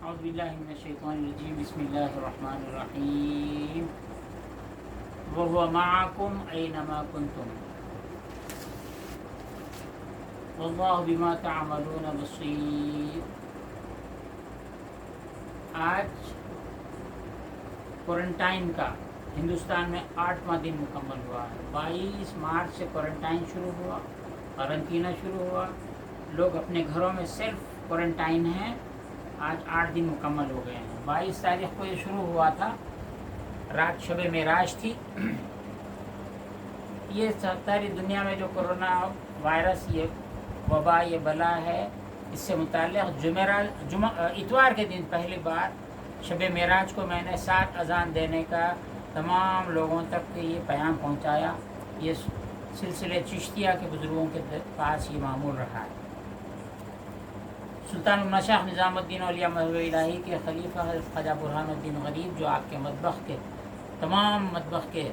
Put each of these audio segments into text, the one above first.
اعوذ باللہ من الشیطان الرجیم بسم اللہ الرحمن الرحیم وهو معکم اینما کنتم واللہ بما تعملون بصیر۔ آج کوارنٹائن کا ہندوستان میں 8واں دن مکمل ہوا ہے۔ 22 مارچ سے کوارنٹائن شروع ہوا، قرنطینہ شروع ہوا، لوگ اپنے گھروں میں سیلف کوارنٹائن ہیں۔ آج 8 دن مکمل ہو گئے ہیں۔ 22 تاریخ کو یہ شروع ہوا تھا، رات شب معراج تھی۔ یہ ساری دنیا میں جو کرونا وائرس، یہ وبا، یہ بلا ہے، اس سے متعلق اتوار کے دن پہلی بار شب معراج کو میں نے 7 اذان دینے کا تمام لوگوں تک یہ پیغام پہنچایا۔ یہ سلسلے چشتیہ کے بزرگوں کے پاس یہ معمول رہا ہے۔ سلطان المشاق نظام الدین اولیاء محبوب الہی کے خلیفہ حضرت خواجہ برہان الدین غریب، جو آپ کے مطبخ کے تمام مطبخ کے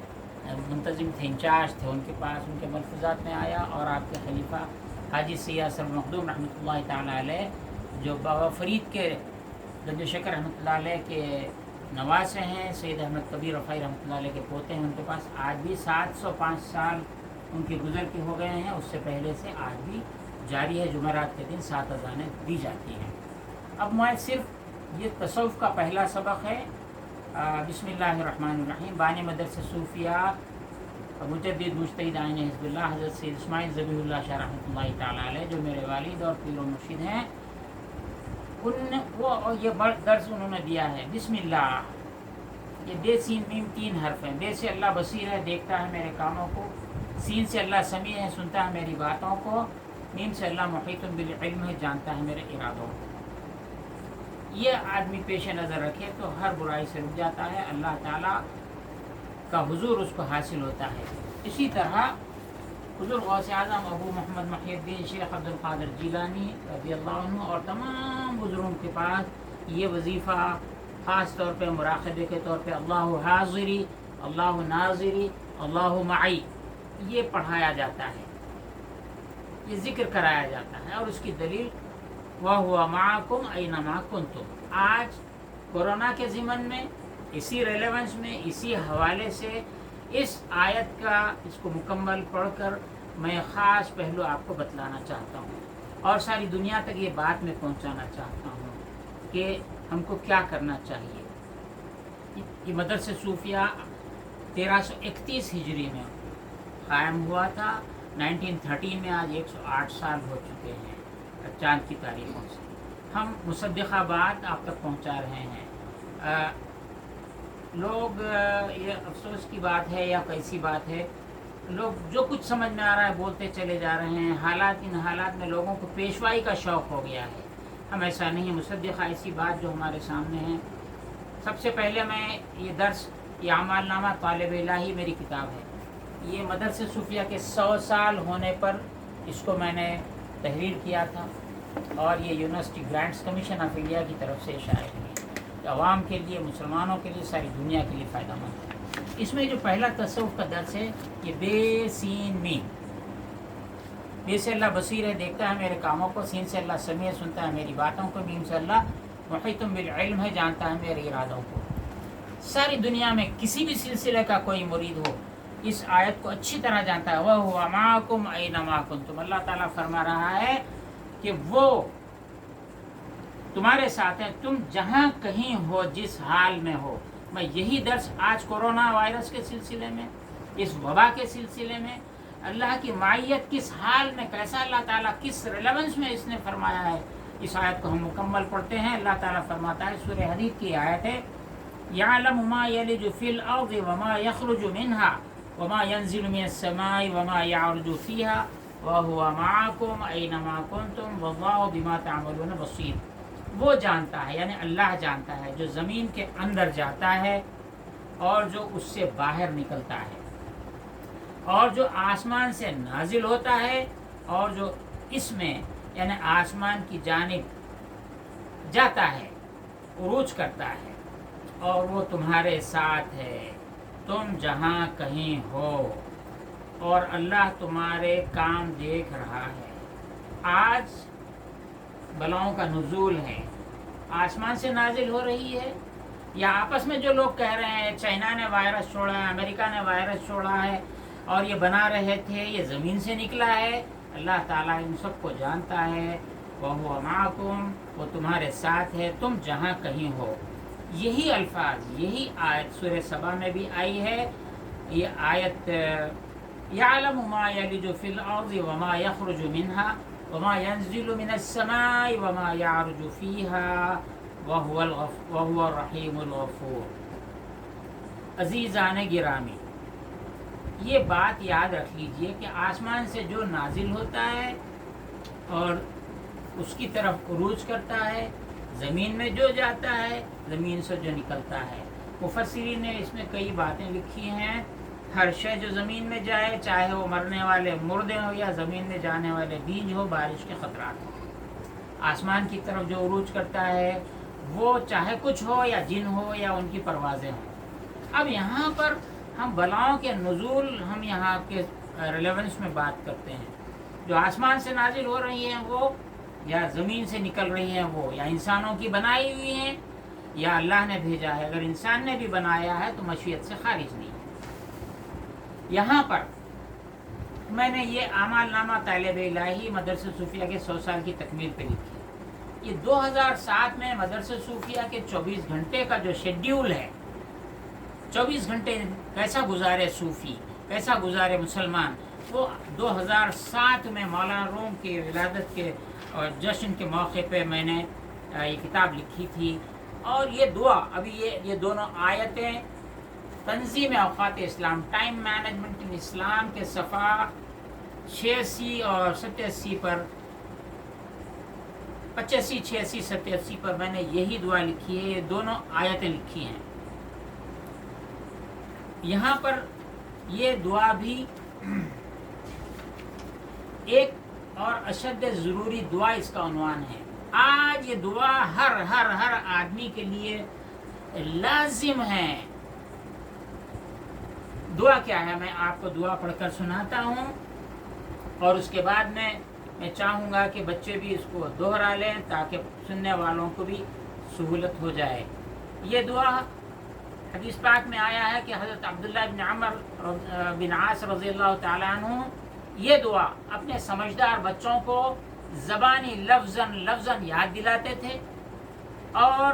منتظم تھے، انچارج تھے، ان کے پاس ان کے ملفوظات میں آیا، اور آپ کے خلیفہ حاجی سید سرور مخدوم رحمۃ اللہ تعالیٰ علیہ، جو بابا فرید کے گنج شکر رحمۃ اللہ علیہ کے نواسے ہیں، سید احمد کبیر رفاعی رحمۃ اللہ علیہ کے پوتے ہیں، ان کے پاس آج بھی 705 سال ان کے گزر کے ہو گئے ہیں۔ اس سے پہلے سے آج بھی جاری ہے، جمعرات کے دن 7 اذانیں دی جاتی ہیں۔ اب میں صرف یہ تصوف کا پہلا سبق ہے۔ بسم اللہ الرحمن الرحیم۔ بانی مدرسہ صوفیہ مجدد مجتہد عین حزب اللہ حضرت سید اسماعیل ذبیح اللہ شاہ رحمۃ اللہ تعالیٰ علیہ، جو میرے والد اور پیر و مرشد ہیں، یہ درس انہوں نے دیا ہے۔ بسم اللہ، یہ بے سین میم 3 حرف ہیں۔ بے سے اللہ بصیر ہے، دیکھتا ہے میرے کاموں کو۔ سین سے اللہ سمیع ہے، سنتا ہے میری باتوں کو۔ میم سے اللہ محیط بالعلم ہے، جانتا ہے میرے ارادوں کو۔ یہ آدمی پیش نظر رکھے تو ہر برائی سے رک جاتا ہے، اللہ تعالیٰ کا حضور اس کو حاصل ہوتا ہے۔ اسی طرح حضور غوث اعظم ابو محمد محی الدین شیخ عبد القادر جیلانی رضی اللہ عنہ اور تمام بزرگوں کے پاس یہ وظیفہ خاص طور پہ مراقبے کے طور پہ اللہ حاضری، اللہ ناظری، اللہ معی، یہ پڑھایا جاتا ہے، یہ ذکر کرایا جاتا ہے، اور اس کی دلیل وَهُوَ مَعَكُمْ أَيْنَمَا كُنْتُمْ۔ آج کورونا کے ضمن میں، اسی ریلیونس میں، اسی حوالے سے اس آیت کا اس کو مکمل پڑھ کر میں خاص پہلو آپ کو بتلانا چاہتا ہوں، اور ساری دنیا تک یہ بات میں پہنچانا چاہتا ہوں کہ ہم کو کیا کرنا چاہیے۔ یہ مدرسہ صوفیہ 1331 ہجری میں قائم ہوا تھا۔ 1913 میں آج 108 سال ہو چکے ہیں چاند کی تاریخوں سے۔ ہم مصدقہ بات آپ تک پہنچا رہے ہیں۔ لوگ، یہ افسوس کی بات ہے یا کیسی بات ہے، لوگ جو کچھ سمجھ میں آ رہا ہے بولتے چلے جا رہے ہیں۔ ان حالات میں لوگوں کو پیشوائی کا شوق ہو گیا ہے۔ ہم ایسا نہیں، مصدقہ ایسی بات جو ہمارے سامنے ہے۔ سب سے پہلے میں یہ درس، یہ اعمال نامہ طالب الہی میری کتاب ہے، یہ مدرسہ صوفیہ کے 100 سال ہونے پر اس کو میں نے تحریر کیا تھا، اور یہ university grants commission of India کی طرف سے شائع ہوئی، عوام کے لیے، مسلمانوں کے لیے، ساری دنیا کے لیے فائدہ مند ہے۔ اس میں جو پہلا تصوف کا درس ہے، یہ بے سین میم۔ بے سے اللہ بصیر ہے، دیکھتا ہے میرے کاموں کو۔ سین سے اللہ سمیع، سنتا ہے میری باتوں کو۔ میم سے اللہ محیط بالعلم ہے، جانتا ہے میرے ارادوں کو۔ ساری دنیا میں کسی بھی سلسلے کا کوئی مرید ہو، اس آیت کو اچھی طرح جانتا ہے۔ وَهُوَ مَعَكُمْ أَيْنَمَا كُنْتُمْ۔ اللہ تعالیٰ فرما رہا ہے کہ وہ تمہارے ساتھ ہیں، تم جہاں کہیں ہو، جس حال میں ہو۔ میں یہی درس آج کورونا وائرس کے سلسلے میں، اس وبا کے سلسلے میں، اللہ کی معیت کس حال میں، کیسا اللہ تعالیٰ کس ریلیونس میں اس نے فرمایا ہے، اس آیت کو ہم مکمل پڑھتے ہیں۔ اللہ تعالیٰ فرماتا ہے، سورہ حدید کی آیت ہے، يَعْلَمُ مَا يَلِجُ فِي الْأَرْضِ وَمَا يَخْرُجُ مِنْهَا وَمَا يَنزِلُ مِنَ السَّمَاءِ وَمَا يَعْرُجُ فِيهَا وَهُوَ مَعَكُمْ أَيْنَمَا كُنْتُمْ وَاللَّهُ بِمَا تَعْمَلُونَ بَصِيرٌ۔ وہ جانتا ہے، یعنی اللہ جانتا ہے، جو زمین کے اندر جاتا ہے اور جو اس سے باہر نکلتا ہے، اور جو آسمان سے نازل ہوتا ہے، اور جو اس میں یعنی آسمان کی جانب جاتا ہے، عروج کرتا ہے، اور وہ تمہارے ساتھ ہے، تم جہاں کہیں ہو، اور اللہ تمہارے کام دیکھ رہا ہے۔ آج بلاؤں کا نزول ہے، آسمان سے نازل ہو رہی ہے یا آپس میں جو لوگ کہہ رہے ہیں چائنا نے وائرس چھوڑا ہے، امریکہ نے وائرس چھوڑا ہے اور یہ بنا رہے تھے، یہ زمین سے نکلا ہے، اللہ تعالیٰ ان سب کو جانتا ہے۔ وَهُوَ مَعَكُمْ، وہ تمہارے ساتھ ہے تم جہاں کہیں ہو۔ یہی الفاظ، یہی آیت سورہ سبا میں بھی آئی ہے۔ یہ آیت یعلم ما یلج فی الارض وما یخرج منها وما ينزل من السماء وما يعرج فيها وهو الرحیم الغفور۔ عزیزان گرامی، یہ بات یاد رکھ لیجئے کہ آسمان سے جو نازل ہوتا ہے اور اس کی طرف عروج کرتا ہے، زمین میں جو جاتا ہے، زمین سے جو نکلتا ہے۔ مفسرین نے اس میں کئی باتیں لکھی ہیں۔ ہر شے جو زمین میں جائے، چاہے وہ مرنے والے مردے ہو یا زمین میں جانے والے بیج ہو، بارش کے خطرات ہو، آسمان کی طرف جو عروج کرتا ہے وہ چاہے کچھ ہو یا جن ہو یا ان کی پروازیں ہوں۔ اب یہاں پر ہم بلاؤں کے نزول، ہم یہاں کے ریلیونس میں بات کرتے ہیں۔ جو آسمان سے نازل ہو رہی ہیں وہ، یا زمین سے نکل رہی ہیں وہ، یا انسانوں کی بنائی ہوئی ہیں یا اللہ نے بھیجا ہے۔ اگر انسان نے بھی بنایا ہے تو مشیت سے خارج نہیں ہے۔ یہاں پر میں نے یہ اعمال نامہ طالب الہی مدرسہ صوفیہ کے 100 سال کی تکمیل پہ لکھی ہے۔ یہ 2007 میں مدرسہ صوفیہ کے 24 گھنٹے کا جو شیڈیول ہے، 24 گھنٹے کیسا گزارے صوفی، کیسا گزارے مسلمان، وہ 2007 میں مولانا روم کی ولادت کے اور جشن کے موقع پہ میں نے یہ کتاب لکھی تھی۔ اور یہ دعا، ابھی یہ دونوں آیتیں تنظیم اوقات اسلام، ٹائم مینجمنٹ ان اسلام کے صفحہ 86 اور 87 پر، 85، 86، 87 پر میں نے یہی دعا لکھی ہے، یہ دونوں آیتیں لکھی ہیں۔ یہاں پر یہ دعا بھی ایک اور اشد ضروری دعا اس کا عنوان ہے۔ آج یہ دعا ہر آدمی کے لیے لازم ہے۔ دعا کیا ہے؟ میں آپ کو دعا پڑھ کر سناتا ہوں اور اس کے بعد میں چاہوں گا کہ بچے بھی اس کو دوہرا لیں تاکہ سننے والوں کو بھی سہولت ہو جائے۔ یہ دعا حدیث پاک میں آیا ہے کہ حضرت عبداللہ بن عمر بن عاص رضی اللہ تعالیٰ عنہ یہ دعا اپنے سمجھدار بچوں کو زبانی لفظاً یاد دلاتے تھے، اور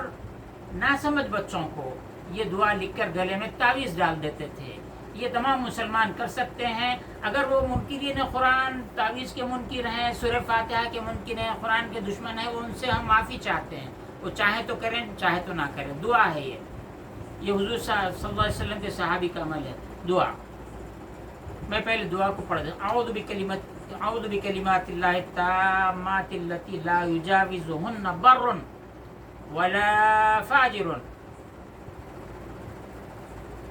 ناسمجھ بچوں کو یہ دعا لکھ کر گلے میں تعویذ ڈال دیتے تھے۔ یہ تمام مسلمان کر سکتے ہیں۔ اگر وہ منکرین قرآن، تعویذ کے منکر ہیں، سورہ فاتحہ کے منکر ہیں، قرآن کے دشمن ہیں، وہ ان سے ہم معافی چاہتے ہیں۔ وہ چاہے تو کریں، چاہے تو نہ کریں۔ دعا ہے یہ حضور صلی اللہ علیہ وسلم کے صحابی کا عمل ہے دعا۔ میں پہلے دعا کو پڑھ دوں۔ اعوذ بکلمات اللہ التامات التی لا یجاوزہن بر ولا فاجر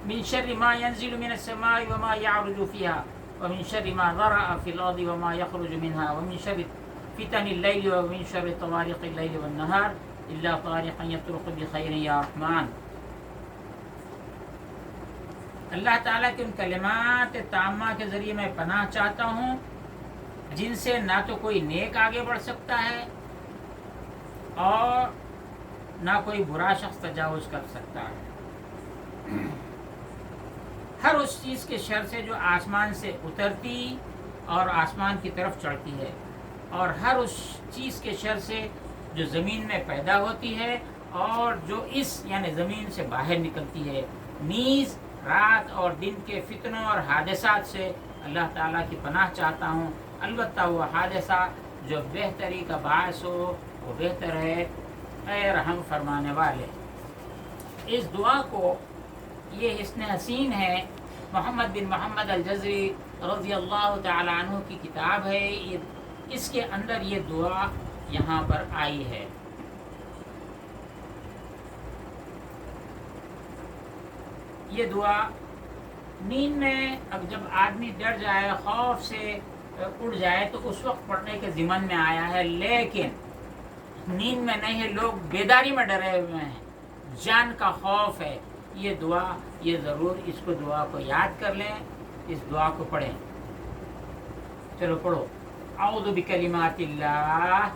من شر ما ينزل من السماء وما يعرج فيها ومن شر ما ذرأ في الأرض وما يخرج منها ومن شر فتن الليل ومن شر طوارق الليل والنهار إلا طارقا يطرق بخير يا رحمن۔ اللہ تعالیٰ کے ان کلمات تامہ کے ذریعے میں پناہ چاہتا ہوں جن سے نہ تو کوئی نیک آگے بڑھ سکتا ہے اور نہ کوئی برا شخص تجاوز کر سکتا ہے۔ ہر اس چیز کے شر سے جو آسمان سے اترتی اور آسمان کی طرف چڑھتی ہے، اور ہر اس چیز کے شر سے جو زمین میں پیدا ہوتی ہے اور جو اس یعنی زمین سے باہر نکلتی ہے، نیز رات اور دن کے فتنوں اور حادثات سے اللہ تعالیٰ کی پناہ چاہتا ہوں۔ البتہ وہ حادثہ جو بہتری کا باعث ہو وہ بہتر ہے، اے رحم فرمانے والے۔ اس دعا کو، یہ حسن حسین ہے، محمد بن محمد الجزری رضی اللہ تعالیٰ عنہ کی کتاب ہے، اس کے اندر یہ دعا یہاں پر آئی ہے۔ یہ دعا نیند میں اب جب آدمی ڈر جائے، خوف سے اڑ جائے تو اس وقت پڑھنے کے ضمن میں آیا ہے، لیکن نیند میں نہیں ہے، لوگ بیداری میں ڈرے ہوئے ہیں، جان کا خوف ہے۔ یہ دعا، یہ ضرور اس دعا کو یاد کر لیں، اس دعا کو پڑھیں۔ چلو پڑھو۔ اعوذ بکلمات اللہ،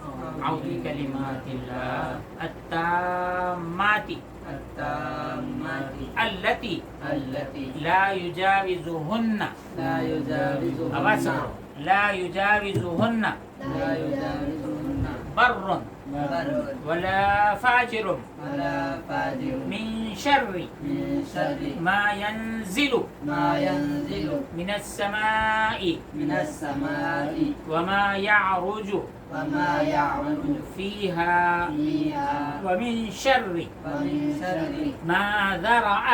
اعوذ بکلمات اللہ التامات التامات التی التي لا یجاوزہن، لا يجاوزهن آواز سے پڑھو، لا یجاوزہن لا يجاوزهن بر بر ولا فاجر ولا فاجر من شر من شر ما ينزل ما ينزل من السماء من السماء وما يعرج وما يعرج فيها فيها ومن شر ومن شر ما ذرأ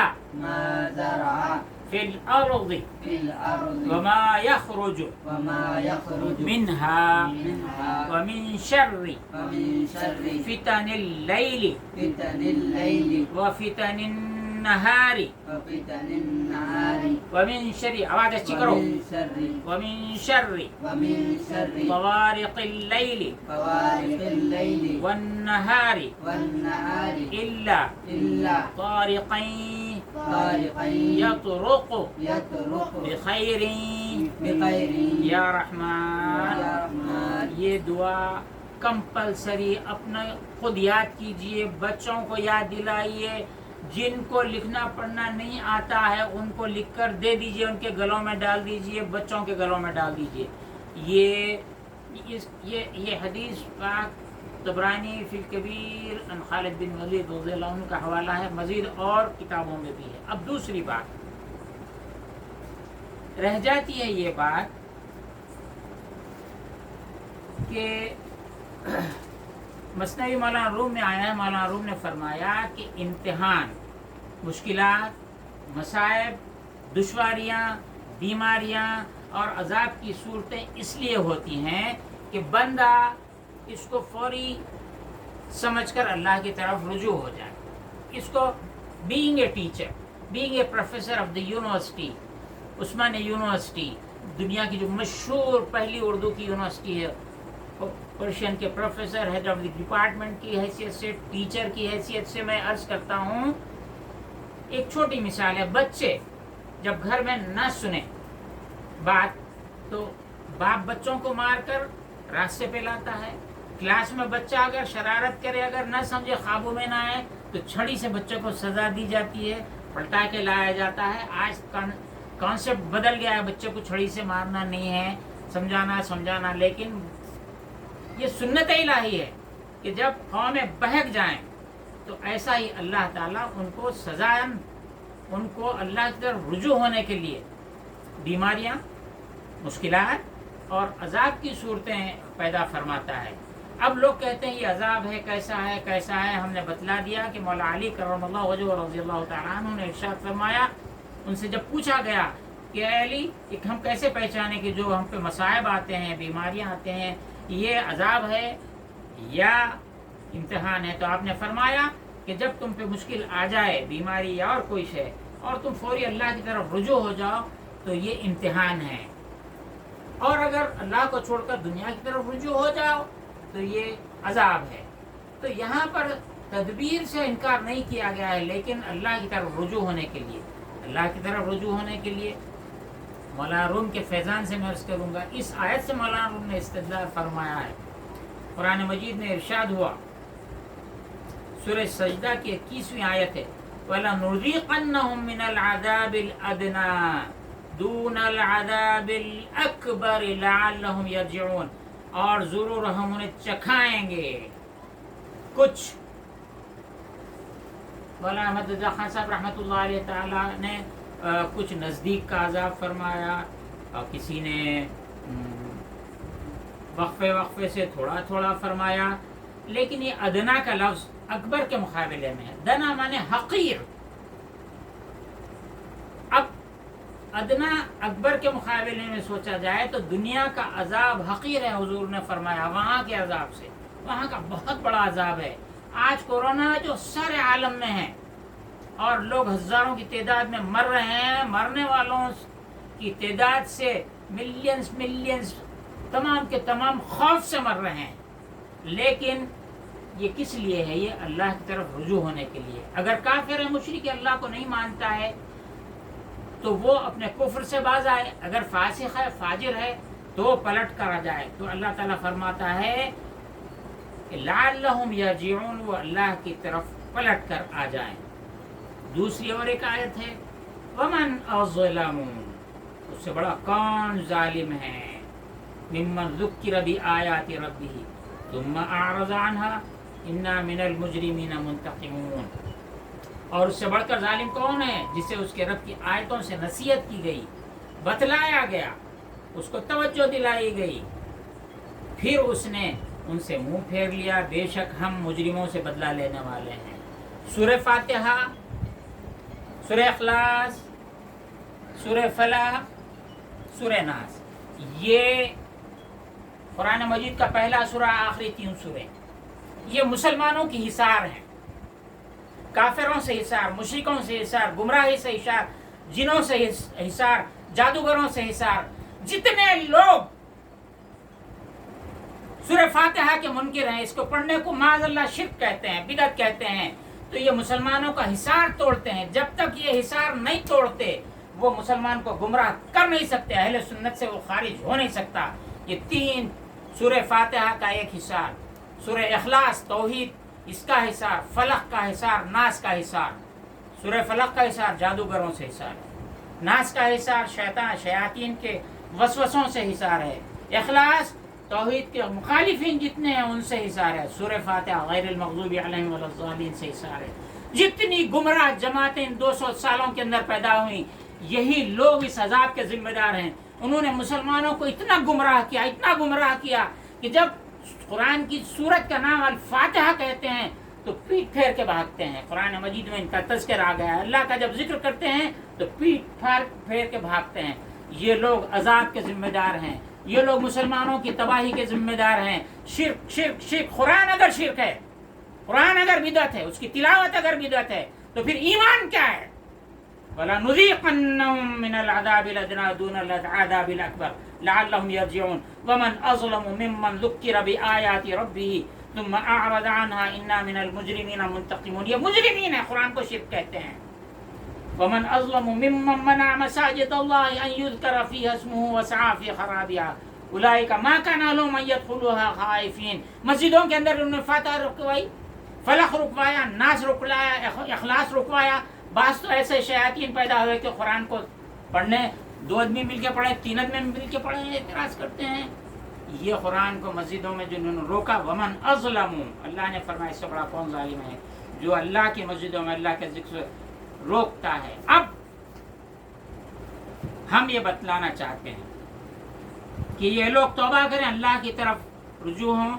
ما زرع في الأرض في الأرض وما يخرج وما يخرج منها منها ومن شر ومن شر فتن الليل فتن الليل وفتن النهار وفتن النهار ومن شر، آواز اچھی کرو، ومن شر ومن شر ومن شر طوارق الليل طوارق الليل والنهار والنهار إلا إلا طارقا طارقا يطرق يطرق بخير بخير یا رحمان۔ يا رحمن یہ دعا کمپلسری اپنا خود یاد کیجئے، بچوں کو یاد دلائیے، جن کو لکھنا پڑھنا نہیں آتا ہے ان کو لکھ کر دے دیجئے، ان کے گلوں میں ڈال دیجئے، بچوں کے گلوں میں ڈال دیجئے۔ یہ حدیث پاک طبرانی فی الکبیر ان خالد بن ولید رضی اللہ عنہ کا حوالہ ہے، مزید اور کتابوں میں بھی ہے۔ اب دوسری بات رہ جاتی ہے، یہ بات کہ مثنوی مولانا روم میں آیا ہے، مولانا روم نے فرمایا کہ امتحان، مشکلات، مصائب، دشواریاں، بیماریاں اور عذاب کی صورتیں اس لیے ہوتی ہیں کہ بندہ اس کو فوری سمجھ کر اللہ کی طرف رجوع ہو جائے۔ اس کو being a teacher, being a professor of the university, Osmania university, دنیا کی جو مشہور پہلی اردو کی یونیورسٹی ہے، پرشین کے professor, head of the department کی حیثیت سے، ٹیچر کی حیثیت سے میں عرض کرتا ہوں، ایک چھوٹی مثال ہے، بچے جب گھر میں نہ سنیں بات تو باپ بچوں کو مار کر راستے پہ لاتا ہے، کلاس میں بچہ اگر شرارت کرے، اگر نہ سمجھے، قابو میں نہ آئے تو چھڑی سے بچے کو سزا دی جاتی ہے، پلٹا کے لایا جاتا ہے۔ آج کانسیپٹ بدل گیا ہے، بچے کو چھڑی سے مارنا نہیں ہے، سمجھانا، لیکن یہ سنت الہی ہے کہ جب قومیں بہک جائیں تو ایسا ہی اللہ تعالیٰ ان کو سزا، ان کو اللہ کی طرف رجوع ہونے کے لیے بیماریاں، مشکلات اور عذاب کی صورتیں پیدا فرماتا ہے۔ اب لوگ کہتے ہیں یہ عذاب ہے، کیسا ہے، ہم نے بتلا دیا کہ مولا علی کرم اللہ وجہہ رضی اللہ تعالیٰ عنہ نے ارشاد فرمایا، ان سے جب پوچھا گیا کہ اے علی ایک ہم کیسے پہچانے کہ جو ہم پہ مصائب آتے ہیں، بیماریاں آتے ہیں، یہ عذاب ہے یا امتحان ہے؟ تو آپ نے فرمایا کہ جب تم پہ مشکل آ جائے، بیماری یا اور کوئی شے، اور تم فوری اللہ کی طرف رجوع ہو جاؤ تو یہ امتحان ہے، اور اگر اللہ کو چھوڑ کر دنیا کی طرف رجوع ہو جاؤ تو یہ عذاب ہے۔ تو یہاں پر تدبیر سے انکار نہیں کیا گیا ہے، لیکن اللہ کی طرف رجوع ہونے کے لیے، مولانا روم کے فیضان سے میں عرض کروں گا، اس آیت سے مولانا روم نے استدلال فرمایا ہے۔ قرآن مجید میں ارشاد ہوا، سورہ سجدہ کی 21ویں آیت ہے، وَلَنُذِيقَنَّهُم مِّنَ الْعَذَابِ الْأَدْنَىٰ دُونَ الْعَذَابِ الْأَكْبَرِ لَعَلَّهُمْ يَرْجِعُونَ، اور ضرور ہم انہیں چکھائیں گے کچھ۔ مولانا احمد رضا خان صاحب رحمۃ اللہ علیہ تعالیٰ نے کچھ نزدیک کا عذاب فرمایا، اور کسی نے وقفے سے تھوڑا فرمایا، لیکن یہ ادنا کا لفظ اکبر کے مقابلے میں ہے۔ دنا مانے حقیر، اب ادنا اکبر کے مقابلے میں سوچا جائے تو دنیا کا عذاب حقیر ہے، حضور نے فرمایا، وہاں کے عذاب سے، وہاں کا بہت بڑا عذاب ہے۔ آج کورونا جو سارے عالم میں ہے اور لوگ ہزاروں کی تعداد میں مر رہے ہیں، مرنے والوں کی تعداد سے ملینز تمام کے تمام خوف سے مر رہے ہیں، لیکن یہ کس لیے ہے؟ یہ اللہ کی طرف رجوع ہونے کے لیے۔ اگر کافر ہے، مشرک اللہ کو نہیں مانتا ہے تو وہ اپنے کفر سے باز آئے، اگر فاسق ہے، فاجر ہے تو پلٹ کر آ جائے. تو اللہ تعالیٰ فرماتا ہے کہ لعلہم یرجعون، وہ اللہ کی طرف پلٹ کر آ جائیں. دوسری اور ایک آیت ہے ومن اظلم، اس سے بڑا کون ظالم ہے، ممن ذکر بآیات ربہ ثم اعرض عنها انا من المجرمین منتقمون. اور اس سے بڑھ کر ظالم کون ہے؟ جسے اس کے رب کی آیتوں سے نصیحت کی گئی، بتلایا گیا، اس کو توجہ دلائی گئی، پھر اس نے ان سے منہ پھیر لیا. بے شک ہم مجرموں سے بدلہ لینے والے ہیں. سورہ فاتحہ، سورہ اخلاص، سورہ فلاح، سورہ ناس، یہ قرآن مجید کا پہلا سورہ، آخری 3 سورے، یہ مسلمانوں کی حصار ہیں. کافروں سے حصار، مشرکوں سے حصار، گمراہی سے حصار، جنوں سے حصار، جادوگروں سے حصار. جتنے لوگ سورہ فاتحہ کے منکر ہیں، اس کو پڑھنے کو معاذ اللہ شرک کہتے ہیں، بدعت کہتے ہیں، تو یہ مسلمانوں کا حصار توڑتے ہیں. جب تک یہ حصار نہیں توڑتے وہ مسلمان کو گمراہ کر نہیں سکتے، اہل سنت سے وہ خارج ہو نہیں سکتا. یہ 3 سورہ فاتحہ کا ایک حصار، سورہ اخلاص توحید اس کا حصار، فلق کا حصار، ناس کا حصار. سورہ فلق کا حصار جادوگروں سے حصار ہے، ناس کا حصار شیاطین کے وسوسوں سے حصار ہے، اخلاص توحید کے مخالفین جتنے ہیں ان سے حصار ہے، سورہ فاتحہ غیر المغضوب علیہم ولا الضالین سے حصار ہے. جتنی گمراہ جماعتیں 200 سالوں کے اندر پیدا ہوئیں، یہی لوگ اس عذاب کے ذمہ دار ہیں. انہوں نے مسلمانوں کو اتنا گمراہ کیا، اتنا گمراہ کیا کہ جب قرآن کی سورت کا نام الفاتحہ کہتے ہیں تو پیٹ پھیر کے بھاگتے ہیں. قرآن مجید میں ان کا تذکر آ گیا ہے. اللہ کا جب ذکر کرتے ہیں تو پیٹ پھیر کے بھاگتے ہیں. یہ لوگ عذاب کے ذمہ دار ہیں، یہ لوگ مسلمانوں کی تباہی کے ذمہ دار ہیں. شرک شرک شرک. قرآن اگر شرک ہے، قرآن اگر بدعت ہے، اس کی تلاوت اگر بدعت ہے، تو پھر ایمان کیا ہے؟ وَلَنُذِيقَنَّهُم مِّنَ الْعَذَابِ الْأَدْنَىٰ دُونَ الْعَذَابِ الْأَكْبَرِ لَعَلَّهُمْ يَرْجِعُونَ وَمَنْ أَظْلَمُ مِمَّنْ ذُكِّرَ بِآيَاتِ رَبِّهِ ثُمَّ أَعْرَضَ عَنْهَا إِنَّا مِنَ الْمُجْرِمِينَ مُنْتَقِمُونَ. یہ مجرمین ہیں، قرآن کو شرک کہتے ہیں. وَمَنْ أَظْلَمُ مِمَّنْ مَنَعَ مَسَاجِدَ اللَّهِ أَنْ يُذْكَرَ فِيهَا اسْمُهُ وَسَعَىٰ فِي خَرَابِهَا أُولَٰئِكَ مَا كَانَ لَهُمْ أَن يَدْخُلُوهَا خَائِفِينَ. مسجدوں کے اندر انہوں نے فاتحہ رکوائی، فلق رکوایا، ناس رکوایا، اخلاص رکوایا. بعض تو ایسے شیاطین پیدا ہوئے کہ قرآن کو پڑھنے 2 آدمی مل کے پڑھیں، 3 آدمی مل کے پڑھیں، اعتراض کرتے ہیں. یہ قرآن کو مسجدوں میں جنہوں نے روکا، ومن اظلم، اللہ نے فرمایا اس سے بڑا کون ظالم ہے جو اللہ کی مسجدوں میں اللہ کے ذکر روکتا ہے. اب ہم یہ بتلانا چاہتے ہیں کہ یہ لوگ توبہ کریں، اللہ کی طرف رجوع ہوں.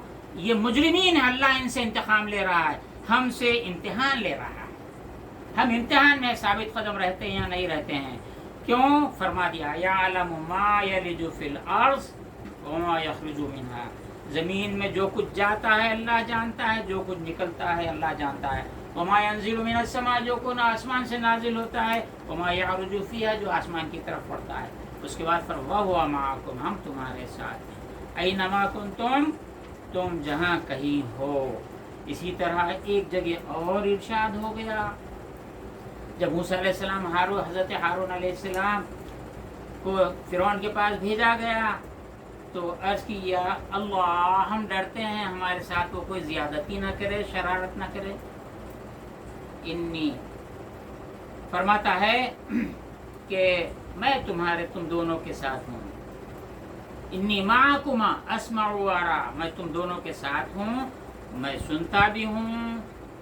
یہ مجرمین ہیں، اللہ ان سے انتقام لے رہا ہے، ہم سے امتحان لے رہا ہے. ہم امتحان میں ثابت قدم رہتے ہیں یا نہیں رہتے ہیں. کیوں؟ فرما دیا یعلم ما یلج فی الارض وما یخرج منہا. زمین میں جو کچھ جاتا ہے اللہ جانتا ہے، جو کچھ نکلتا ہے اللہ جانتا ہے. وما ینزل من السماء، جو کچھ آسمان سے نازل ہوتا ہے. وما یعرج فیہا، جو آسمان کی طرف پڑتا ہے. اس کے بعد وَهُوَ مَعَكُمْ، ہم تمہارے ساتھ ہیں. اینما کنتم، تم جہاں کہیں ہو. اسی طرح ایک جگہ اور ارشاد ہو گیا جب موسیٰ علیہ السلام حضرت ہارون علیہ السلام کو فرعون کے پاس بھیجا گیا تو عرض کیا اللہ ہم ڈرتے ہیں ہمارے ساتھ وہ کوئی زیادتی نہ کرے، شرارت نہ کرے. انی فرماتا ہے کہ میں تم دونوں کے ساتھ ہوں. انی معکما اسمع و ارا، میں تم دونوں کے ساتھ ہوں، میں سنتا بھی ہوں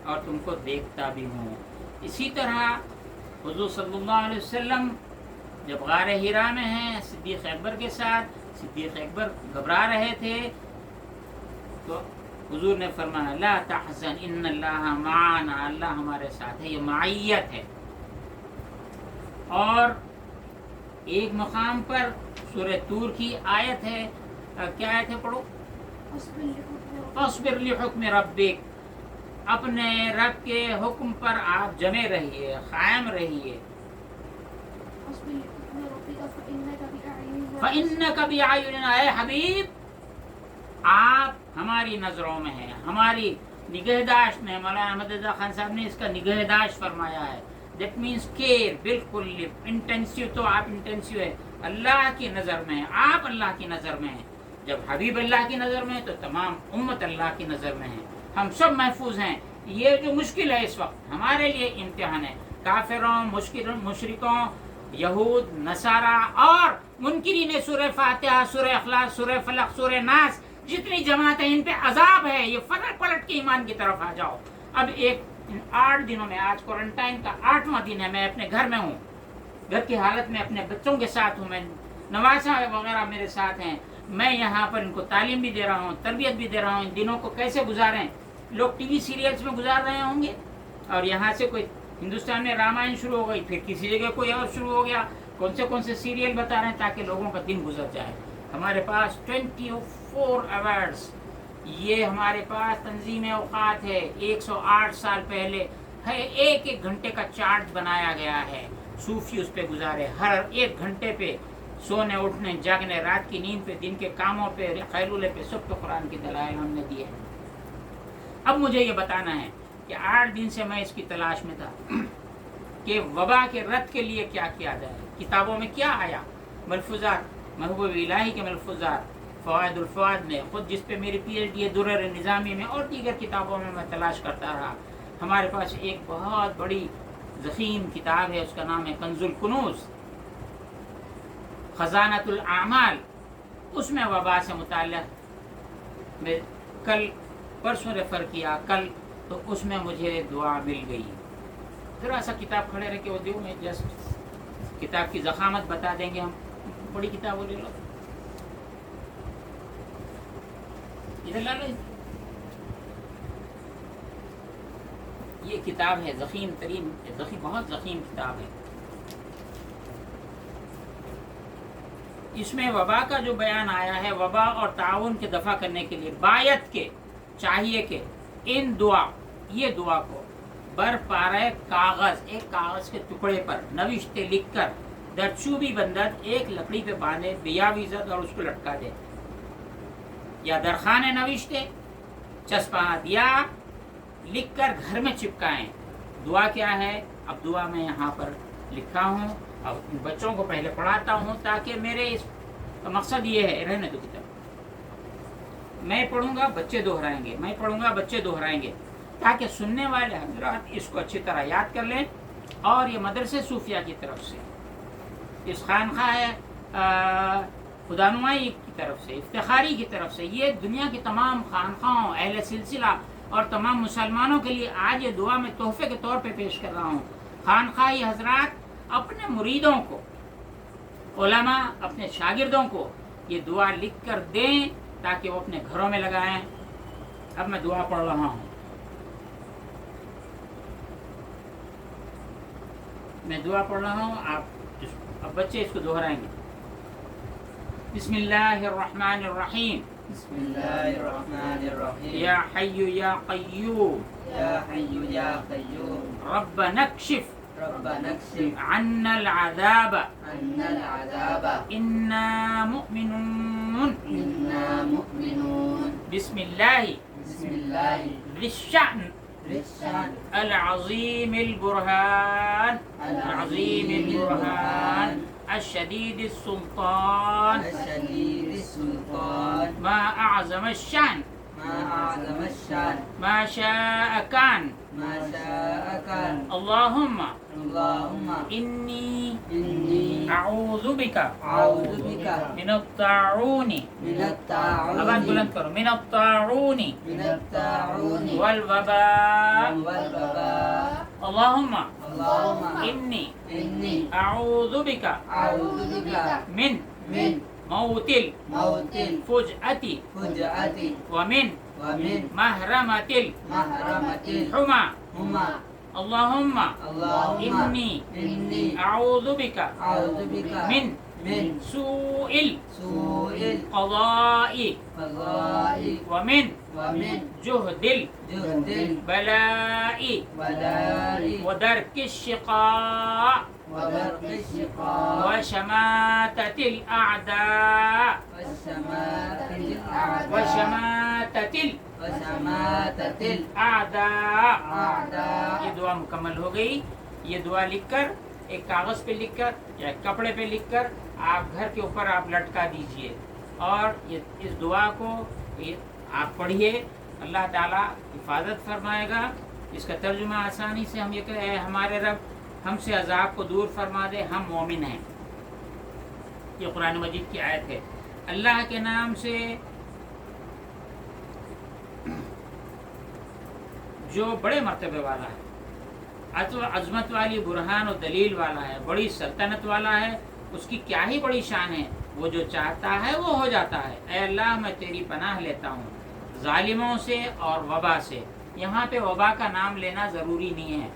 اور تم کو دیکھتا بھی ہوں. اسی طرح حضور صلی اللہ علیہ وسلم جب غار حرا میں ہیں صدیق اکبر کے ساتھ، صدیق اکبر گھبرا رہے تھے تو حضور نے فرمایا لا تحزن ان اللہ معنا، اللہ ہمارے ساتھ ہے. یہ معیت ہے. اور ایک مقام پر سورہ طور کی آیت ہے، کیا آیت ہے پڑھو؟ فاصبر لحکم ربک، اپنے رب کے حکم پر آپ جمے رہیے، قائم رہیے. فَإِنَّكَ بِأَعْيُنِنَا، اے حبیب آپ ہماری نظروں میں ہیں، ہماری نگہداشت میں. مولانا احمد رضا خان صاحب نے اس کا نگہداشت فرمایا ہے. دیٹ مینس کیئر، بالکل انٹینسیو. تو آپ انٹینسیو ہے، اللہ کی نظر میں آپ اللہ کی نظر میں ہیں. جب حبیب اللہ کی نظر میں ہے تو تمام امت اللہ کی نظر میں ہے. ہم سب محفوظ ہیں. یہ جو مشکل ہے اس وقت ہمارے لیے امتحان ہے. کافروں، مشرکوں، یہود، نصارہ اور منکرین سورہ فاتحہ، سورہ اخلاص، سورہ فلق، سورہ ناس، جتنی جماعت ہیں ان پہ عذاب ہے. یہ پلٹ کے ایمان کی طرف آ جاؤ. اب 8 دنوں میں، آج کوارنٹائن کا 8واں دن ہے، میں اپنے گھر میں ہوں. گھر کی حالت میں اپنے بچوں کے ساتھ ہوں. میں نوازا وغیرہ میرے ساتھ ہیں. میں یہاں پر ان کو تعلیم بھی دے رہا ہوں، تربیت بھی دے رہا ہوں. ان دنوں کو کیسے گزاریں؟ لوگ ٹی وی سیریلز میں گزار رہے ہوں گے، اور یہاں سے کوئی ہندوستان میں رامائن شروع ہو گئی، پھر کسی جگہ کوئی اور شروع ہو گیا. کون سے سیریل بتا رہے ہیں تاکہ لوگوں کا دن گزر جائے. ہمارے پاس 24 آورس، یہ ہمارے پاس تنظیم اوقات ہے. 108 سال پہلے ایک گھنٹے کا چارٹ بنایا گیا ہے. صوفی اس پہ گزارے، ہر 1 گھنٹے پہ سونے اٹھنے جاگنے، رات کی نیند پہ، دن کے کاموں پہ، قیلولے پہ، سب پہ قرآن کے دلائل ہم نے دیے ہیں. اب مجھے یہ بتانا ہے کہ 8 دن سے میں اس کی تلاش میں تھا کہ وبا کے رد کے لیے کیا کیا جائے. کتابوں میں کیا آیا؟ ملفوظات، محبوب الہی کے ملفوظات، فوائد الفوائد میں، خود جس پہ میری پی ایچ ڈی ہے درر نظامی میں، اور دیگر کتابوں میں تلاش کرتا رہا. ہمارے پاس ایک بہت بڑی ضخیم کتاب ہے، اس کا نام ہے کنز الکنوز، خزانۃ الاعمال. اس میں وبا سے متعلق میں کل پرسوں ریفر کیا، کل تو اس میں مجھے دعا مل گئی. ذرا سا کتاب کھڑے رہ کے وہ دیو، میں جسٹ کتاب کی ضخامت بتا دیں گے. ہم بڑی کتاب وہ لے لو، ادھر لا لو. یہ کتاب ہے ضخیم ترین، بہت ضخیم کتاب ہے. اس میں وبا کا جو بیان آیا ہے، وبا اور تعاون کے دفع کرنے کے لیے بایت کے چاہیے کہ ان یہ دعا کو بر پارے کاغذ، ایک کاغذ کے ٹکڑے پر نوشتے لکھ کر درچوبی بندت ایک لکڑی پہ باندھے، بیا ویزت اور اس کو لٹکا دے، یا درخانے نوشتے چسپاں دیا لکھ کر گھر میں چپکائیں. دعا کیا ہے؟ اب دعا میں یہاں پر لکھا ہوں، اب ان بچوں کو پہلے پڑھاتا ہوں تاکہ میرے اس کا مقصد یہ ہے. رہنے دو کتاب، میں پڑھوں گا بچے دہرائیں گے، میں پڑھوں گا بچے دہرائیں گے، تاکہ سننے والے حضرات اس کو اچھی طرح یاد کر لیں. اور یہ مدرسے صوفیہ کی طرف سے، اس خانقاہ خدانمائی کی طرف سے، افتخاری کی طرف سے، یہ دنیا کی تمام خانقاہوں، اہل سلسلہ اور تمام مسلمانوں کے لیے آج یہ دعا میں تحفے کے طور پہ پیش کر رہا ہوں. خانقاہی حضرات اپنے مریدوں کو، علماء اپنے شاگردوں کو یہ دعا لکھ کر دیں تاکہ وہ اپنے گھروں میں لگائیں. اب میں دعا پڑھ رہا ہوں. میں دعا پڑھ رہا ہوں، اب بچے اس کو دہرائیں گے. بسم اللہ الرحمن الرحیم. بسم اللہ الرحمن الرحیم. یا حی یا قیوم. یا حی یا قیوم. ربنا اکشف ربنا اکشف عنا العذاب عنا العذاب انا مؤمنون. انا مؤمنون. بسم اللہ بسم اللہ ذی الشأن للشان العظیم البرہان العظیم البرہان الشدید السلطان الشدید السلطان ما اعظم الشان ما اعظم الشان ما شاء کان. ما شاء كان. اللہم اللهم انی إني اعوذ بک أعوذ بك من الطاعون، من الطاعون آواز بلند کرو، من الطاعون من الطاعون والوباء. والوباء. اللہم اللهم انی إني اعوذ بک أعوذ بك من من موت موت الفجأة الفجأة ومن ومن محرمة محرمة الحمى. الحمى. اللهم اللهم إني إني أعوذ بك أعوذ بك من سوء سوء القضاء القضاء ومن ومن جهد جهد البلاء البلاء ودرك الشقاء ودرك الشقاء وشماتة الأعداء والشماتة الأعداء وشماتة وشماتة الأعداء. الأعداء. یہ دعا مکمل ہو گئی. یہ دعا لکھ کر ایک کاغذ پہ لکھ کر یا کپڑے پہ لکھ کر آپ گھر کے اوپر آپ لٹکا دیجئے، اور اس دعا کو آپ پڑھیے، اللہ تعالیٰ حفاظت فرمائے گا۔ اس کا ترجمہ آسانی سے ہم یہ کہ اے ہمارے رب ہم سے عذاب کو دور فرما دے، ہم مومن ہیں۔ یہ قرآن مجید کی آیت ہے۔ اللہ کے نام سے جو بڑے مرتبے والا ہے، عظمت والی برہان و دلیل والا ہے، بڑی سلطنت والا ہے، اس کی کیا ہی بڑی شان ہے، وہ جو چاہتا ہے وہ ہو جاتا ہے۔ اے اللہ میں تیری پناہ لیتا ہوں ظالموں سے اور وبا سے۔ یہاں پہ وبا کا نام لینا ضروری نہیں ہے۔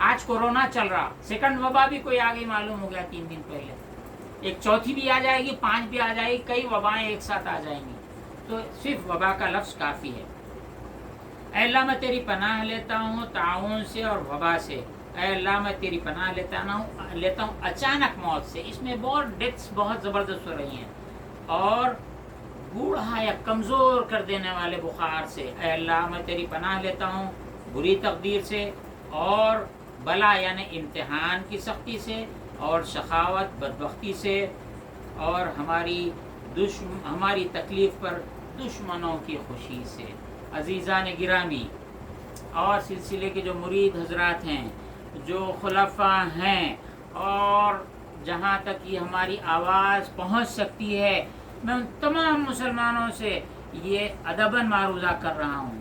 آج کورونا چل رہا، سیکنڈ وبا بھی کوئی آگے معلوم ہو گیا 3 دن پہلے، ایک چوتھی بھی آ جائے گی، 5 بھی آ جائے گی، کئی وبائیں ایک ساتھ آ جائیں گی، تو صرف وبا کا لفظ کافی ہے۔ اے اللہ میں تیری پناہ لیتا ہوں تعاون سے اور وبا سے۔ اے اللہ میں تیری پناہ لیتا ہوں اچانک موت سے۔ اس میں ڈیتھس بہت زبردست ہو رہی ہیں، اور بوڑھا یا کمزور کر دینے والے بخار سے۔ اے اللہ میں تیری پناہ لیتا ہوں بری تقدیر سے، اور بلا یعنی امتحان کی سختی سے، اور سخاوت بدبختی سے، اور ہماری تکلیف پر دشمنوں کی خوشی سے۔ عزیزان گرامی اور سلسلے کے جو مرید حضرات ہیں، جو خلفاء ہیں، اور جہاں تک یہ ہماری آواز پہنچ سکتی ہے، میں ان تمام مسلمانوں سے یہ ادباً معروضہ کر رہا ہوں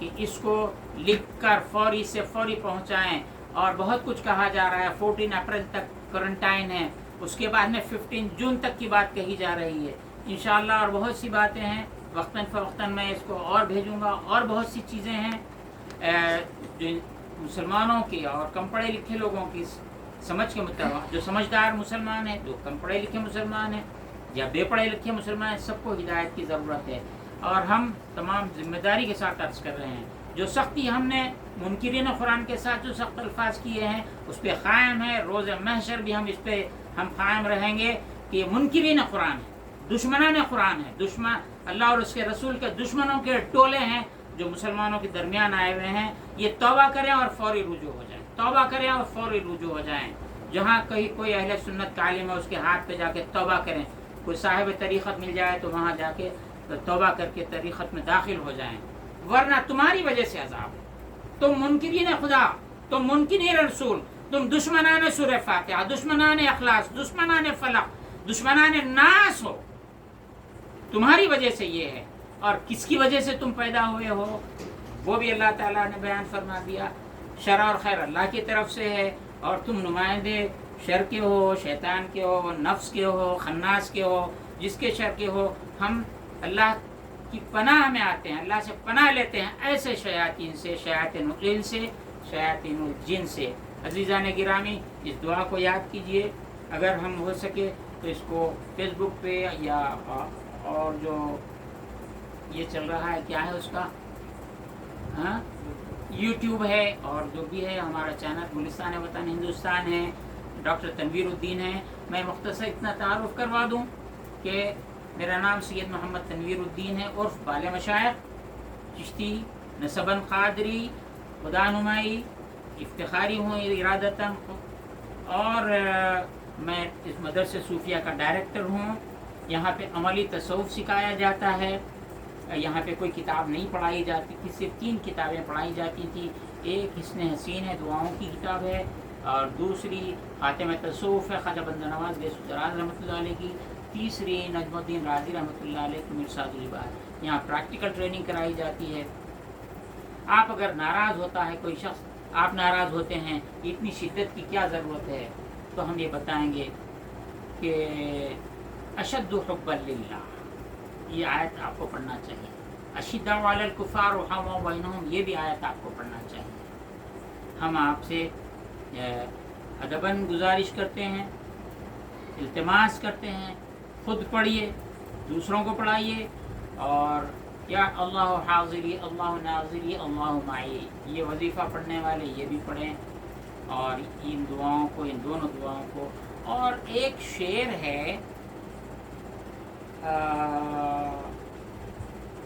کہ اس کو لکھ کر فوری سے فوری پہنچائیں۔ اور بہت کچھ کہا جا رہا ہے، 14 اپریل تک کوارنٹائن ہے، اس کے بعد میں 15 جون تک کی بات کہی جا رہی ہے انشاءاللہ، اور بہت سی باتیں ہیں، وقتاً فوقتاً میں اس کو اور بھیجوں گا، اور بہت سی چیزیں ہیں جو مسلمانوں کی اور کم پڑھے لکھے لوگوں کی سمجھ کے مطابق، جو سمجھدار مسلمان ہیں، جو کم پڑھے لکھے مسلمان ہیں یا بے پڑھے لکھے مسلمان ہیں، سب کو ہدایت کی ضرورت ہے، اور ہم تمام ذمہ داری کے ساتھ عرض کر رہے ہیں۔ جو سختی ہم نے منکرین قرآن کے ساتھ جو سخت الفاظ کیے ہیں اس پہ قائم ہے، روز محشر بھی ہم اس پہ قائم رہیں گے کہ منکرین قرآن ہے، دشمنان قرآن ہے، اللہ اور اس کے رسول کے دشمنوں کے ٹولے ہیں جو مسلمانوں کے درمیان آئے ہوئے ہیں۔ یہ توبہ کریں اور فوری رجوع ہو جائیں، توبہ کریں اور فوری رجوع ہو جائیں۔ جہاں کہیں کوئی اہل سنت کا عالم ہے اس کے ہاتھ پہ جا کے توبہ کریں، کوئی صاحب طریقت مل جائے تو وہاں جا کے توبہ کر کے طریقت میں داخل ہو جائیں، ورنہ تمہاری وجہ سے عذاب ہے۔ تم منکرین خدا، تم منکرین رسول، تم دشمنان سورہ فاتحہ، دشمنان اخلاص، دشمنان فلق، دشمنان ناس ہو، تمہاری وجہ سے یہ ہے۔ اور کس کی وجہ سے تم پیدا ہوئے ہو وہ بھی اللہ تعالیٰ نے بیان فرما دیا، شر اور خیر اللہ کی طرف سے ہے، اور تم نمائندے شر کے ہو، شیطان کے ہو، نفس کے ہو، خناس کے ہو، جس کے شر کے ہو۔ ہم اللہ کی پناہ میں آتے ہیں، اللہ سے پناہ لیتے ہیں ایسے شیاطین سے، شیاطین الانس سے، شیاطین الجن سے۔ عزیزان گرامی اس دعا کو یاد کیجئے، اگر ہم ہو سکے تو اس کو فیس بک پہ یا اور جو یہ چل رہا ہے کیا ہے اس کا یوٹیوب ہے، اور جو بھی ہے ہمارا چینل گلستان وطن ہندوستان ہے، ڈاکٹر تنویر الدین ہے۔ میں مختصر اتنا تعارف کروا دوں کہ میرا نام سید محمد تنویر الدین ہے، عرف بال مشائخ، چشتی، نسباً قادری، خدا نمائی، افتخاری ہوں ارادتاً، اور میں اس مدرسہ صوفیہ کا ڈائریکٹر ہوں۔ یہاں پہ عملی تصوف سکھایا جاتا ہے، یہاں پہ کوئی کتاب نہیں پڑھائی جاتی تھی، صرف 3 کتابیں پڑھائی جاتی تھی۔ ایک حسن حسین ہے، دعاؤں کی کتاب ہے، اور دوسری خاتمہ تصوف ہے، خواجہ بندہ نواز غیث الدراز رحمۃ اللہ علیہ کی، تیسری نجم الدین رازی رحمۃ اللہ علیہ کی مرصاد العباد۔ یہاں پریکٹیکل ٹریننگ کرائی جاتی ہے۔ آپ اگر ناراض ہوتا ہے کوئی شخص، آپ ناراض ہوتے ہیں، اتنی شدت کی کیا ضرورت ہے، تو ہم یہ بتائیں گے کہ اشد حبا للہ، یہ آیت آپ کو پڑھنا چاہیے۔ اشداء علی الکفار رحماء بینہم، یہ بھی آیت آپ کو پڑھنا چاہیے۔ ہم آپ سے ادباً گزارش کرتے ہیں، التماس کرتے ہیں، خود پڑھیے، دوسروں کو پڑھائیے، اور یا اللہ حاضری اللہ ناظری اللہ معی، یہ وظیفہ پڑھنے والے یہ بھی پڑھیں، اور ان دعاؤں کو، ان دونوں دعاؤں کو۔ اور ایک شعر ہے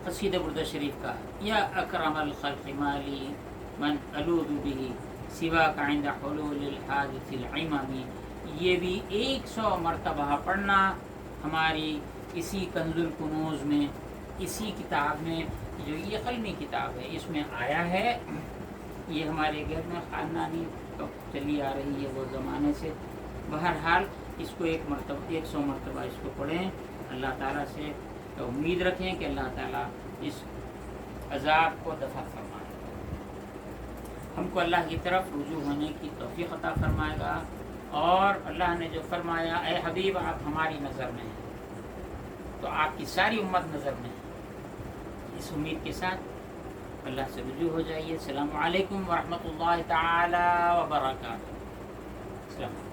قصیدہ برد شریف کا، یا اکرم الخلق مالی من الوذ به سوا کا عند حلول الحادث العممی، یہ بھی 100 مرتبہ پڑھنا ہماری اسی کنز الکنوز میں، اسی کتاب میں، جو یہ قلمی کتاب ہے اس میں آیا ہے. یہ ہمارے گھر میں خاندانی چلی آ رہی ہے وہ زمانے سے. بہرحال اس کو 100 مرتبہ اس کو پڑھیں. اللہ تعالیٰ سے امید رکھیں کہ اللہ تعالیٰ اس عذاب کو دفع فرمائے گا، ہم کو اللہ کی طرف رجوع ہونے کی توفیق عطا فرمائے گا. اور اللہ نے جو فرمایا اے حبیب آپ ہماری نظر میں ہیں تو آپ کی ساری امت نظر میں ہے. اس امید کے ساتھ اللہ سے رجوع ہو جائیے. السلام علیکم ورحمۃ اللہ تعالی وبرکاتہ. السلام علیکم.